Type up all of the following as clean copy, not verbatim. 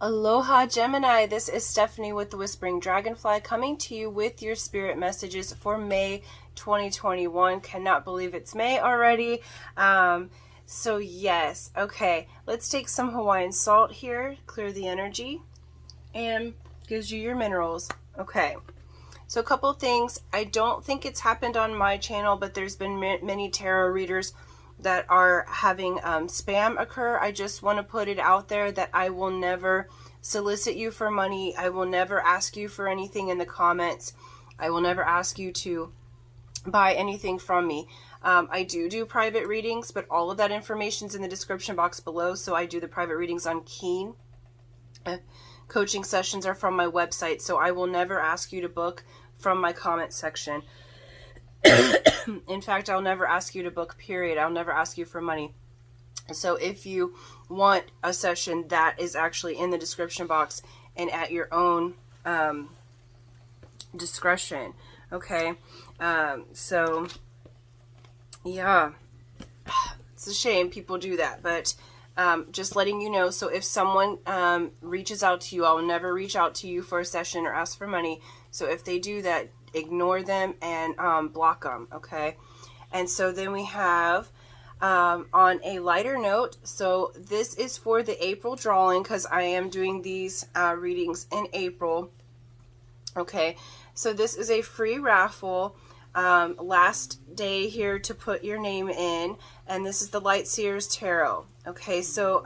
Aloha Gemini, this is Stephanie with the Whispering Dragonfly coming to you with your spirit messages for May 2021. Cannot believe it's May already. So yes, okay, let's take some Hawaiian salt here, clear the energy, and gives you your minerals. Okay, so a couple things. I don't think it's happened on my channel, but there's been many tarot readers that are having spam occur. I just want to put it out there that I will never solicit you for money. I will never ask you for anything in the comments. I will never ask you to buy anything from me. I do private readings, but all of that information is in the description box below. So I do the private readings on Keen. Coaching sessions are from my website, so I will never ask you to book from my comment section. In fact, I'll never ask you to book, period. I'll never ask you for money. So if you want a session, that is actually in the description box and at your own discretion. Okay. So yeah, it's a shame people do that, but just letting you know. So if someone reaches out to you, I'll never reach out to you for a session or ask for money. So if they do that, ignore them and block them, okay? And so then we have, on a lighter note, so this is for the April drawing, because I am doing these readings in April, okay? So this is a free raffle, last day here to put your name in, and this is the Light Seers Tarot, okay? So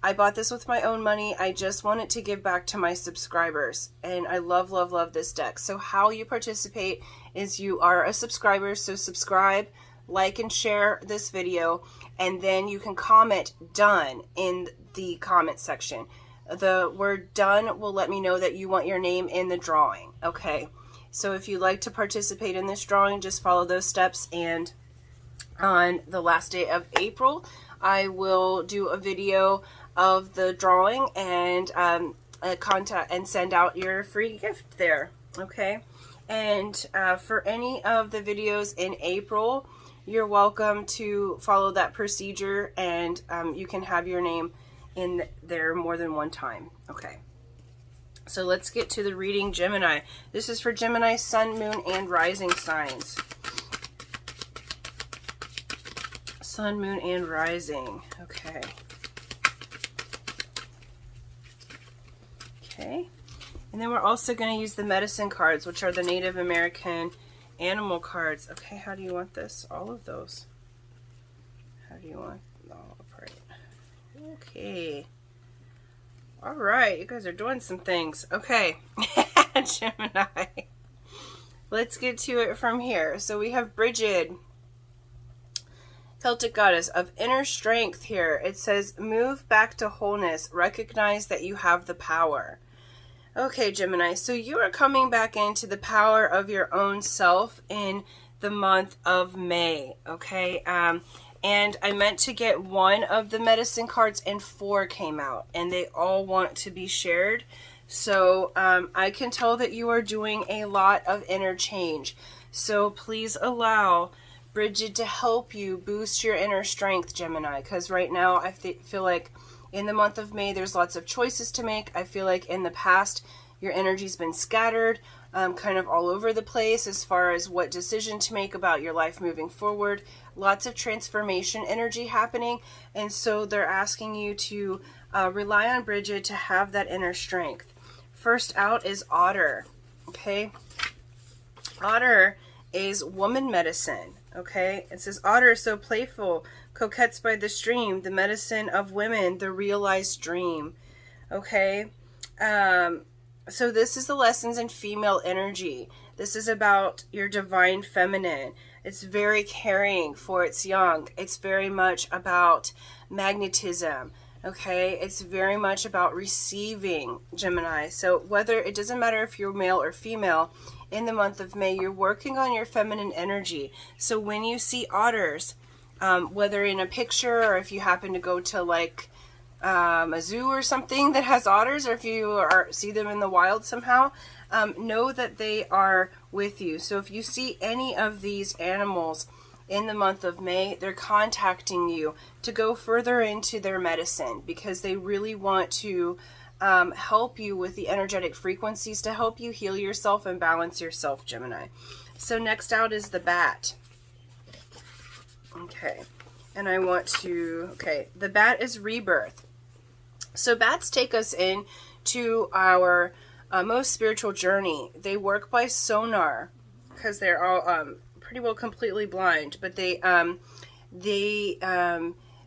I bought this with my own money. I just wanted to give back to my subscribers, and I love, love, love this deck. So how you participate is you are a subscriber, so subscribe, like, and share this video, and then you can comment "done" in the comment section. The word "done" will let me know that you want your name in the drawing, okay? So if you'd like to participate in this drawing, just follow those steps, and on the last day of April, I will do a video of the drawing and contact and send out your free gift there, okay? And for any of the videos in April, you're welcome to follow that procedure, and you can have your name in there more than one time, okay? So let's get to the reading, Gemini. This is for Gemini, Sun, Moon, and Rising signs. Sun, Moon, and Rising. Okay. Okay. And then we're also going to use the medicine cards, which are the Native American animal cards. Okay, how do you want this? All of those. How do you want all upright? Okay. All right, you guys are doing some things. Okay, Gemini. Let's get to it from here. So we have Bridget, Celtic goddess of inner strength here. It says, move back to wholeness. Recognize that you have the power. Okay, Gemini, so you are coming back into the power of your own self in the month of May, okay? And I meant to get one of the medicine cards, and 4 came out, and they all want to be shared. So I can tell that you are doing a lot of inner change. So please allow Bridget to help you boost your inner strength, Gemini, because right now I feel like in the month of May there's lots of choices to make. I feel like in the past your energy's been scattered, kind of all over the place as far as what decision to make about your life moving forward. Lots of transformation energy happening, and so they're asking you to rely on Bridget to have that inner strength. First out is Otter, okay? Otter is woman medicine, okay? It says, Otter is so playful, coquettes by the stream, the medicine of women, the realized dream, okay? So this is the lessons in female energy. This is about your divine feminine. It's very caring for its young. It's very much about magnetism, okay? It's very much about receiving, Gemini. So whether, it doesn't matter if you're male or female, in the month of May, you're working on your feminine energy. So when you see otters, whether in a picture or if you happen to go to like a zoo or something that has otters, or if you see them in the wild somehow, know that they are with you. So if you see any of these animals in the month of May, they're contacting you to go further into their medicine because they really want to help you with the energetic frequencies to help you heal yourself and balance yourself, Gemini. So next out is the bat. Okay, and I want to, okay, the bat is rebirth. So bats take us in to our most spiritual journey. They work by sonar because they're all pretty well completely blind, but they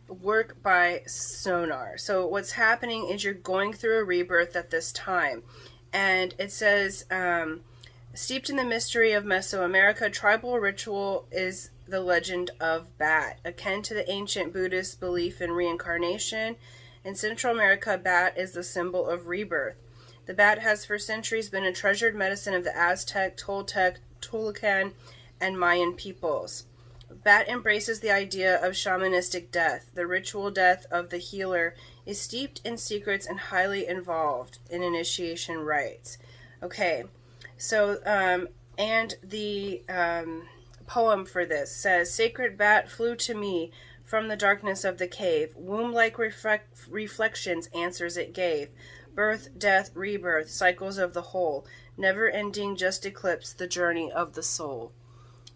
work by sonar. So what's happening is you're going through a rebirth at this time, and it says, steeped in the mystery of Mesoamerica, tribal ritual is the legend of bat, akin to the ancient Buddhist belief in reincarnation. In Central America, bat is the symbol of rebirth. The bat has for centuries been a treasured medicine of the Aztec, Toltec, Tolucan, and Mayan peoples. Bat embraces the idea of shamanistic death. The ritual death of the healer is steeped in secrets and highly involved in initiation rites. Okay, so, and the poem for this says, sacred bat flew to me from the darkness of the cave. Womb-like reflections answers it gave. Birth, death, rebirth, cycles of the whole. Never-ending, just eclipse the journey of the soul.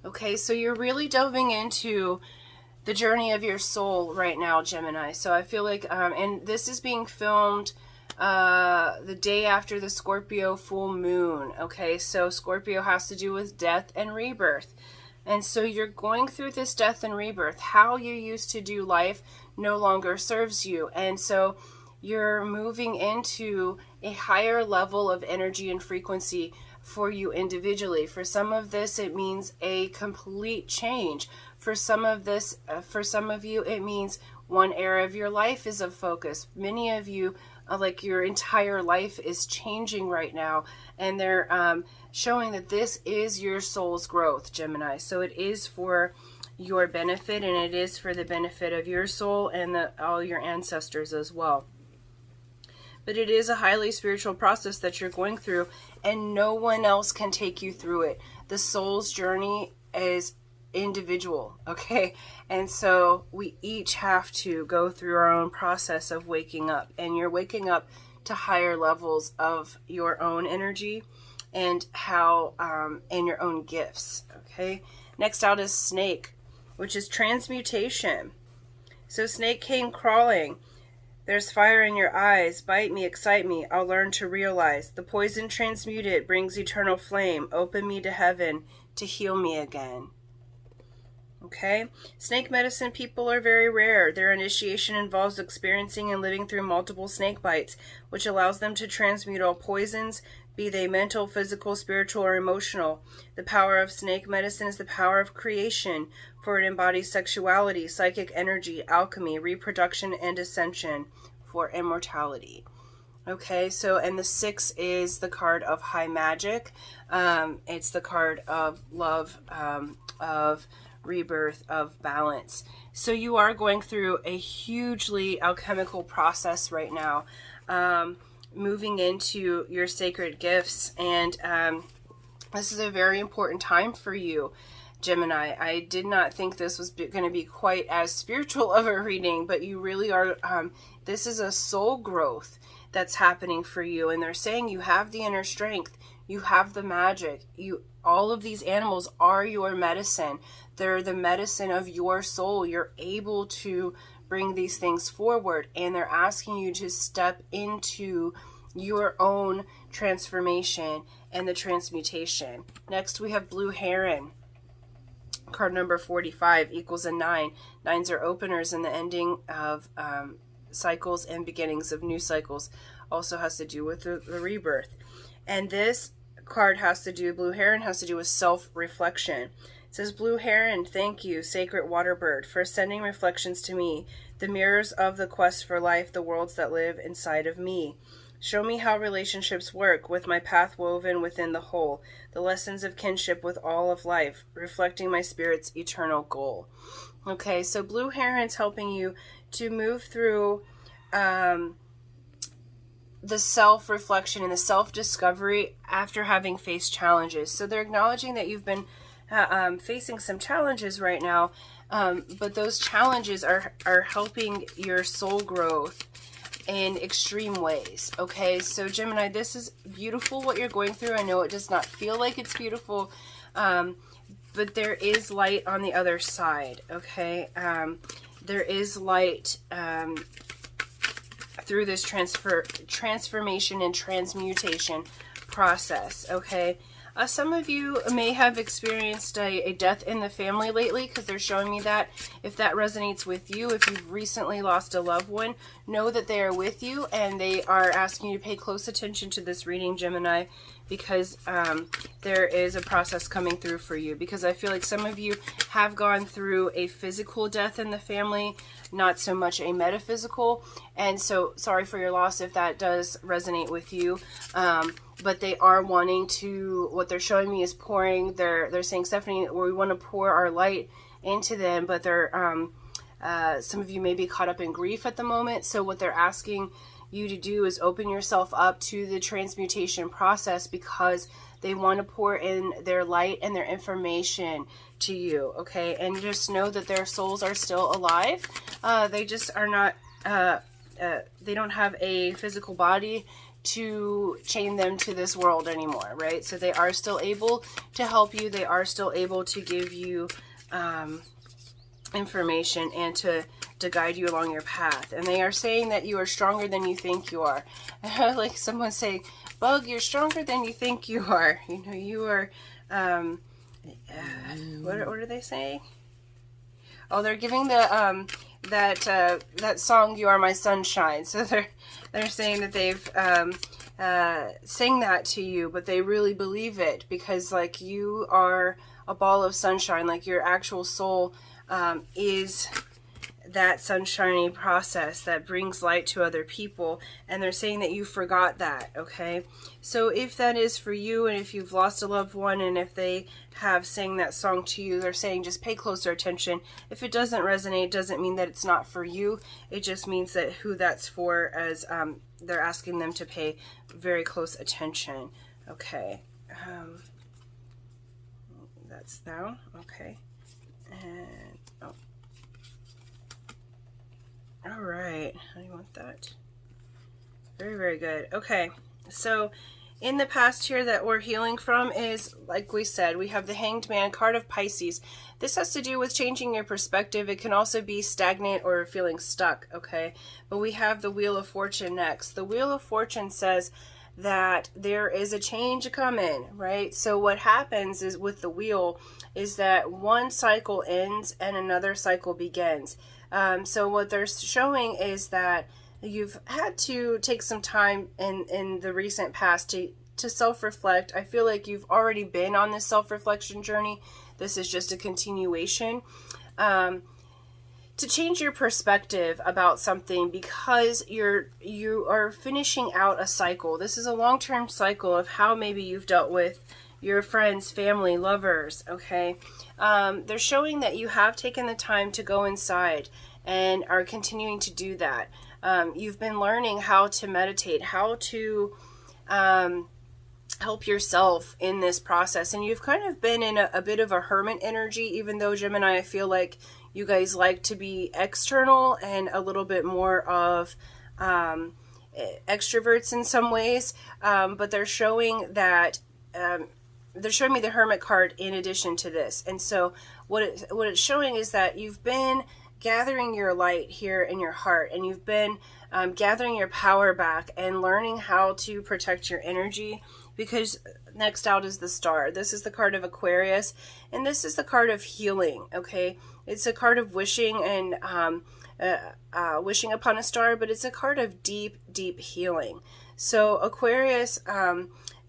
Okay, so you're really delving into the journey of your soul right now, Gemini. So I feel like, and this is being filmed the day after the Scorpio full moon. Okay, so Scorpio has to do with death and rebirth. And so you're going through this death and rebirth. How you used to do life no longer serves you. And so you're moving into a higher level of energy and frequency for you individually. For some of this, it means a complete change. For some of this, for some of you, it means one area of your life is of focus. Many of you, like your entire life is changing right now, and they're showing that this is your soul's growth, Gemini. So it is for your benefit, and it is for the benefit of your soul and all your ancestors as well. But it is a highly spiritual process that you're going through, and no one else can take you through it. The soul's journey is individual, okay? And so we each have to go through our own process of waking up, and you're waking up to higher levels of your own energy and how and your own gifts. Okay, next out is snake, which is transmutation. So snake came crawling. There's fire in your eyes. Bite me, excite me. I'll learn to realize. The poison transmuted brings eternal flame. Open me to heaven to heal me again. Okay, snake medicine people are very rare. Their initiation involves experiencing and living through multiple snake bites, which allows them to transmute all poisons, be they mental, physical, spiritual, or emotional. The power of snake medicine is the power of creation, for it embodies sexuality, psychic energy, alchemy, reproduction, and ascension for immortality. Okay, so, and the 6 is the card of high magic. It's the card of love, of rebirth, of balance. So you are going through a hugely alchemical process right now, moving into your sacred gifts, and this is a very important time for you, Gemini. I did not think this was going to be quite as spiritual of a reading, but you really are, this is a soul growth that's happening for you, and they're saying you have the inner strength, you have the magic, all of these animals are your medicine. They're the medicine of your soul. You're able to bring these things forward, and they're asking you to step into your own transformation and the transmutation. Next, we have blue heron. Card number 45 equals a 9. 9s are openers and the ending of cycles and beginnings of new cycles. Also has to do with the rebirth. And this card has to do, blue heron has to do with self-reflection. It says, blue heron, thank you, sacred water bird, for sending reflections to me, the mirrors of the quest for life, the worlds that live inside of me. Show me how relationships work, with my path woven within the whole, the lessons of kinship with all of life, reflecting my spirit's eternal goal. Okay, so blue heron's helping you to move through the self-reflection and the self-discovery after having faced challenges. So they're acknowledging that you've been facing some challenges right now, but those challenges are helping your soul growth in extreme ways. Okay, so Gemini, this is beautiful what you're going through. I know it does not feel like it's beautiful, but there is light on the other side. Okay, there is light through this transformation and transmutation process. Okay, some of you may have experienced a death in the family lately, because they're showing me that. If that resonates with you, if you've recently lost a loved one, know that they are with you, and they are asking you to pay close attention to this reading, Gemini, because there is a process coming through for you. Because I feel like some of you have gone through a physical death in the family, not so much a metaphysical, and so sorry for your loss if that does resonate with you. But they are wanting to, what they're showing me is pouring, they're saying, Stephanie, we want to pour our light into them, but they're, some of you may be caught up in grief at the moment. So what they're asking you to do is open yourself up to the transmutation process, because they want to pour in their light and their information to you. Okay, and just know that their souls are still alive. They just are not, they don't have a physical body to chain them to this world anymore, right? So they are still able to help you. They are still able to give you information and to guide you along your path. And they are saying that you are stronger than you think you are. Like someone saying, Bug, you're stronger than you think you are. You know, you are, what are they saying? Oh, they're giving the, that song, You Are My Sunshine. So they're saying that they've sang that to you, but they really believe it, because like you are a ball of sunshine, like your actual soul is that sunshiny process that brings light to other people, and they're saying that you forgot that. Okay, so if that is for you, and if you've lost a loved one, and if they have sang that song to you, they're saying just pay closer attention. If it doesn't resonate, doesn't mean that it's not for you. It just means that who that's for, as they're asking them to pay very close attention. Okay, that's now. Okay, and oh. All right, how do you want that? Very, very good. Okay, so in the past here that we're healing from is, like we said, we have the Hanged Man, card of Pisces. This has to do with changing your perspective. It can also be stagnant or feeling stuck, okay? But we have the Wheel of Fortune next. The Wheel of Fortune says that there is a change coming, right? So what happens is with the wheel is that one cycle ends and another cycle begins. So what they're showing is that you've had to take some time in the recent past to self-reflect. I feel like you've already been on this self-reflection journey. This is just a continuation. To change your perspective about something, because you are finishing out a cycle. This is a long-term cycle of how maybe you've dealt with your friends, family, lovers, okay? They're showing that you have taken the time to go inside and are continuing to do that. You've been learning how to meditate, how to help yourself in this process, and you've kind of been in a bit of a hermit energy, even though, Gemini, I feel like you guys like to be external and a little bit more of extroverts in some ways, but they're showing that they're showing me the Hermit card in addition to this. And so what it's showing is that you've been gathering your light here in your heart, and you've been gathering your power back and learning how to protect your energy, because next out is the Star. This is the card of Aquarius, and this is the card of healing, okay? It's a card of wishing and wishing upon a star, but it's a card of deep, deep healing. So Aquarius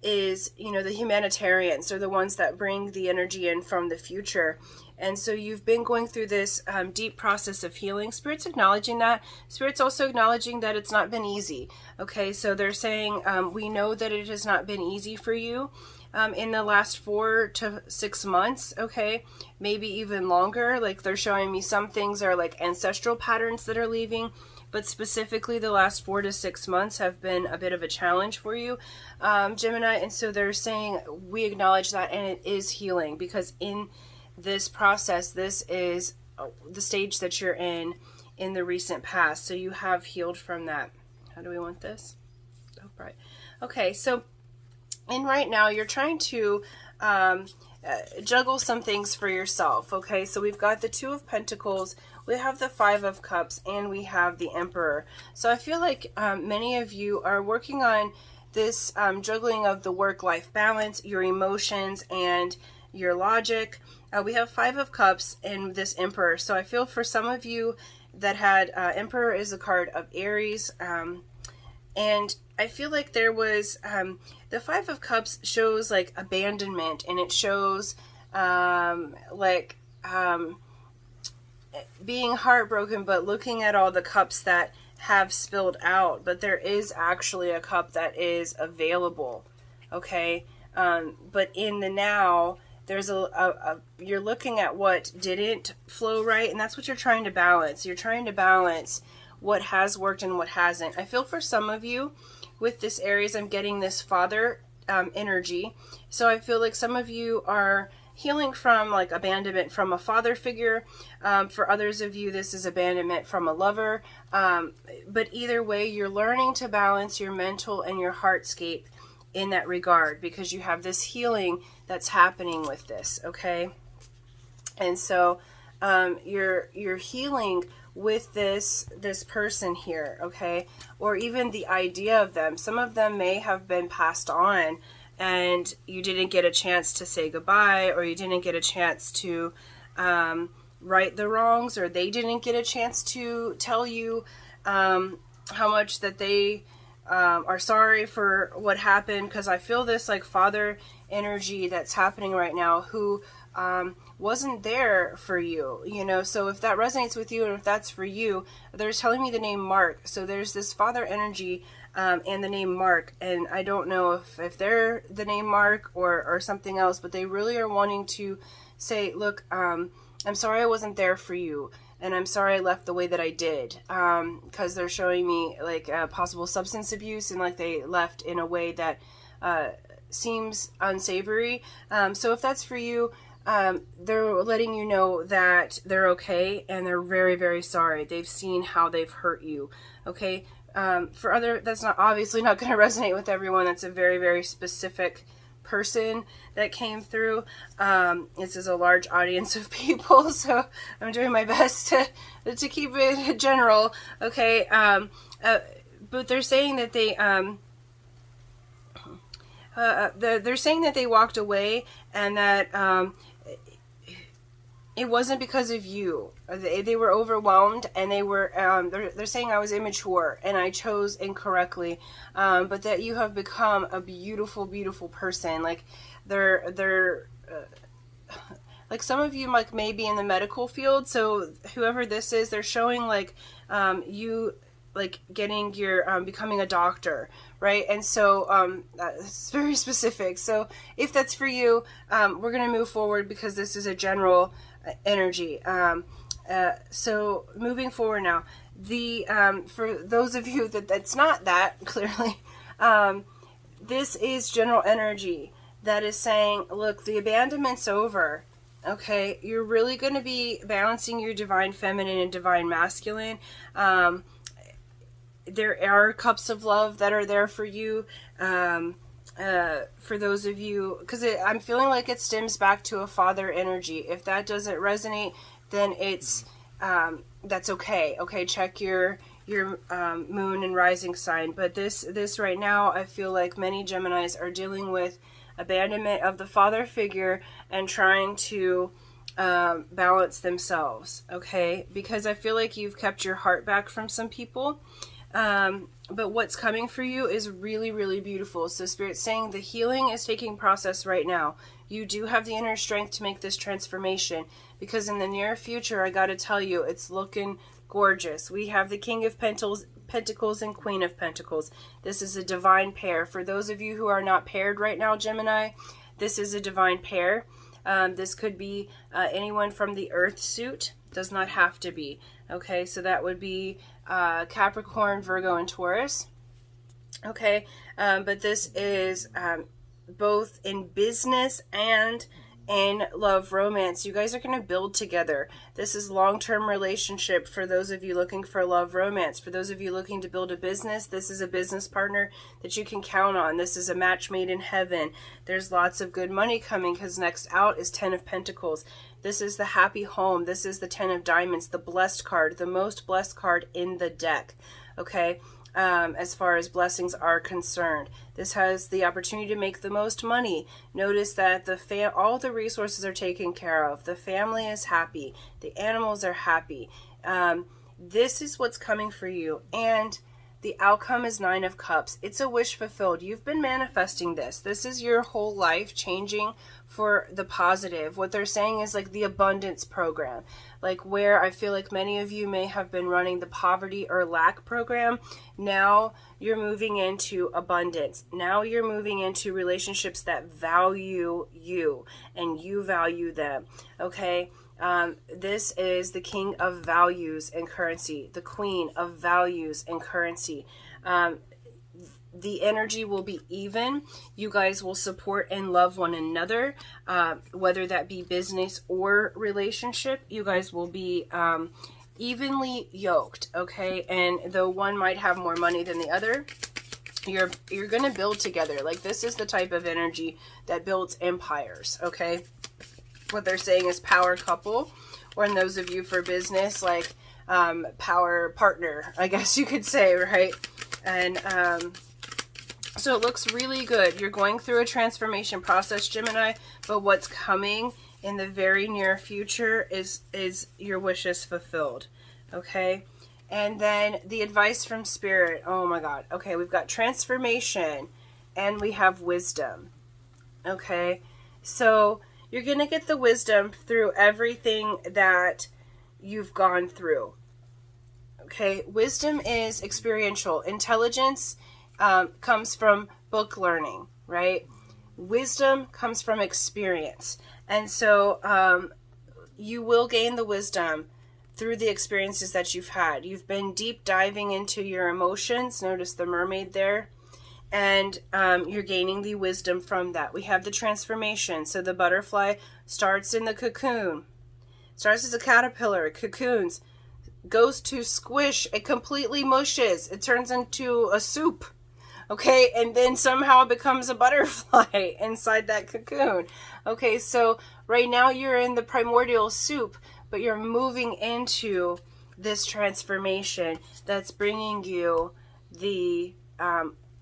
is, you know, the humanitarians. They're the ones that bring the energy in from the future. And so you've been going through this deep process of healing. Spirit's acknowledging that. Spirit's also acknowledging that it's not been easy. Okay, so they're saying, we know that it has not been easy for you in the last 4 to 6 months, okay? Maybe even longer. Like, they're showing me some things are like ancestral patterns that are leaving, but specifically the last 4 to 6 months have been a bit of a challenge for you, Gemini. And so they're saying, we acknowledge that, and it is healing, because in this process, this is the stage that you're in the recent past. So you have healed from that. How do we want this? Oh, right. Okay, so and right now you're trying to juggle some things for yourself. Okay, so we've got the Two of Pentacles, we have the Five of Cups, and we have the Emperor. So I feel like many of you are working on this juggling of the work-life balance, your emotions, and your logic. We have Five of Cups and this Emperor. So I feel for some of you that had Emperor is a card of Aries, and I feel like there was the Five of Cups shows like abandonment, and it shows being heartbroken, but looking at all the cups that have spilled out. But there is actually a cup that is available, okay? But in the now, there's you're looking at what didn't flow right, and that's what you're trying to balance. You're trying to balance what has worked and what hasn't. I feel for some of you with this Aries, I'm getting this father energy. So I feel like some of you are healing from like abandonment from a father figure. For others of you, this is abandonment from a lover. But either way, you're learning to balance your mental and your heartscape in that regard, because you have this healing that's happening with this, okay? And so you're healing with this person here, okay? Or even the idea of them. Some of them may have been passed on and you didn't get a chance to say goodbye, or you didn't get a chance to right the wrongs, or they didn't get a chance to tell you how much that they are sorry for what happened. Because I feel this like father energy that's happening right now, who wasn't there for you, you know. So if that resonates with you, and if that's for you, they're telling me the name Mark. So there's this father energy and the name Mark, and I don't know if they're the name Mark or something else, but they really are wanting to say, look, I'm sorry I wasn't there for you, and I'm sorry I left the way that I did, because they're showing me like possible substance abuse, and like they left in a way that seems unsavory. So if that's for you, they're letting you know that they're okay, and they're very, very sorry. They've seen how they've hurt you, okay? For other, that's not obviously not going to resonate with everyone. That's a very, very specific person that came through. This is a large audience of people, so I'm doing my best to keep it general, okay? But they're saying that they're saying that they walked away, and that it wasn't because of you. They were overwhelmed, and they were they're saying I was immature and I chose incorrectly, but that you have become a beautiful, beautiful person. Like they're like some of you like maybe in the medical field, so whoever this is, they're showing like you like getting your becoming a doctor, right? And so it's very specific. So if that's for you, we're going to move forward, because this is a general energy. So moving forward now, the for those of you that's not that clearly, this is general energy that is saying, look, the abandonment's over. Okay, you're really going to be balancing your divine feminine and divine masculine. There are cups of love that are there for you, for those of you, because I'm feeling like it stems back to a father energy. If that doesn't resonate, then it's that's okay. Okay, check your moon and rising sign. But this right now, I feel like many Geminis are dealing with abandonment of the father figure and trying to balance themselves. Okay, because I feel like you've kept your heart back from some people. But what's coming for you is really, really beautiful. So Spirit's saying the healing is taking process right now. You do have the inner strength to make this transformation, because in the near future, I got to tell you, it's looking gorgeous. We have the King of Pentacles and Queen of Pentacles. This is a divine pair. For those of you who are not paired right now, Gemini, this is a divine pair. This could be anyone from the Earth suit. Does not have to be. Okay, so that would be Capricorn, Virgo, and Taurus. Okay, but this is both in business and in love romance, you guys are going to build together. This is long-term relationship for those of you looking for love romance. For those of you looking to build a business, this is a business partner that you can count on. This is a match made in heaven. There's lots of good money coming because next out is 10 of Pentacles. This is the happy home. This is the 10 of Diamonds, the blessed card, the most blessed card in the deck. Okay, as far as blessings are concerned. This has the opportunity to make the most money. Notice that all the resources are taken care of. The family is happy. The animals are happy. This is what's coming for you. And the outcome is 9 of Cups. It's a wish fulfilled. You've been manifesting this. This is your whole life changing for the positive. What they're saying is like the abundance program, like where I feel like many of you may have been running the poverty or lack program. Now you're moving into abundance. Now you're moving into relationships that value you and you value them. Okay. This is the King of Values and Currency, the Queen of Values and Currency. The energy will be even. You guys will support and love one another, whether that be business or relationship. You guys will be evenly yoked, okay? And though one might have more money than the other, you're going to build together. Like, this is the type of energy that builds empires, okay? What they're saying is power couple, or in those of you for business, like power partner, I guess you could say, right? And so it looks really good. You're going through a transformation process, Gemini, but what's coming in the very near future is your wishes fulfilled, okay? And then the advice from Spirit. Oh my God. Okay, we've got transformation and we have wisdom, okay? So you're going to get the wisdom through everything that you've gone through. Okay, wisdom is experiential. Intelligence comes from book learning, right? Wisdom comes from experience. And so you will gain the wisdom through the experiences that you've had. You've been deep diving into your emotions. Notice the mermaid there. And you're gaining the wisdom from that. We have the transformation. So the butterfly starts in the cocoon, starts as a caterpillar, it cocoons, goes to squish, it completely mushes, it turns into a soup, okay, and then somehow it becomes a butterfly inside that cocoon. Okay, so right now you're in the primordial soup, but you're moving into this transformation that's bringing you the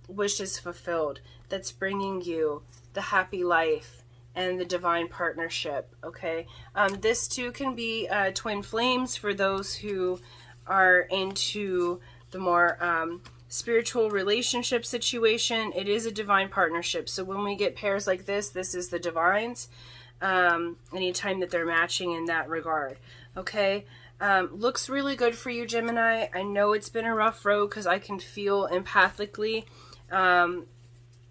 wishes fulfilled, that's bringing you the happy life and the divine partnership, okay? This too can be twin flames for those who are into the more spiritual relationship situation. It is a divine partnership. So when we get pairs like this is the divines, anytime that they're matching in that regard, okay? Looks really good for you, Gemini. I know it's been a rough road because I can feel empathically.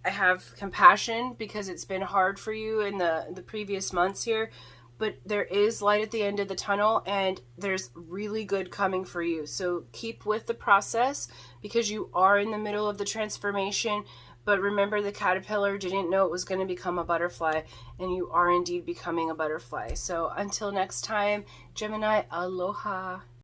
I have compassion because it's been hard for you in the previous months here, but there is light at the end of the tunnel and there's really good coming for you. So keep with the process because you are in the middle of the transformation, but remember the caterpillar didn't know it was going to become a butterfly, and you are indeed becoming a butterfly. So until next time, Gemini, aloha.